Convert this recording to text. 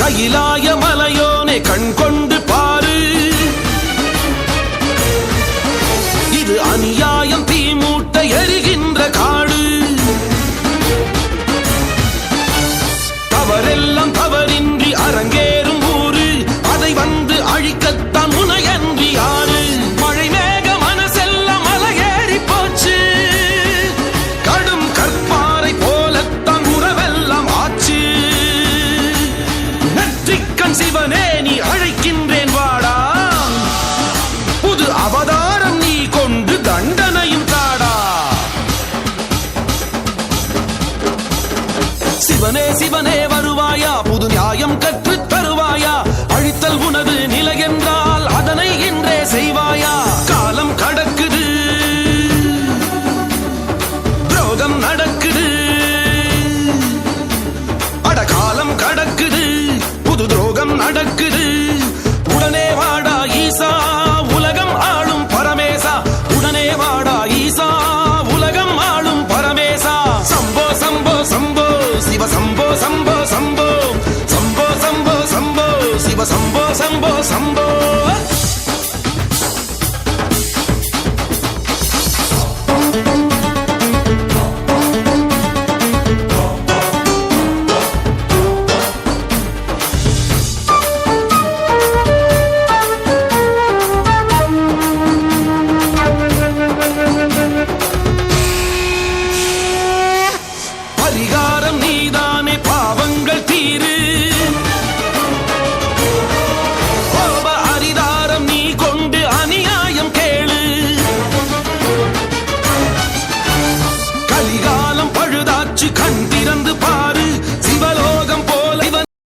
கையிலாய மலையோனே கண் கொண்டு பாரு, இது அநியாயம் தீமூட்ட எரிகின்ற காடு. தவறெல்லாம் தவறின்றி அரங்கேறும் ஊரு, அதை வந்து அழிக்கத்தான் முனையன்றி யாரு. மழை மேக மனசெல்லாம் மலையேறி போச்சு, கடும் கற்பாறை போலத்தான் உறவெல்லாம் ஆச்சு. நெற்றிக்கண் சிவனே நீ அழைக்கின்றேன் வாடா, புது அவதாரம் நீ கொண்டு தண்டனையும் தாடா. சிவனே சிவனே வருவாயா, புது நியாயம் கற்று தருவாயா. அழித்தல் உனது நிலை என்றால் அதனை இன்றே செய்வாயா. காலம் கடக்குது, துரோகம் நடக்குது, அட காலம் கடக்குது, புது துரோகம் நடக்குது. உடனே வாடா ஈசா, உலகம் ஆளும் பரமேசா. உடனே வாடா ஈசா, உலகம் ஆளும் பரமேசா. சம்போ சம்போ சம்போ சிவ சம்போ சம்போ சம்போ, சம்போ சம்போ சம்போ சிவ சம்போ சம்போ சம்போ.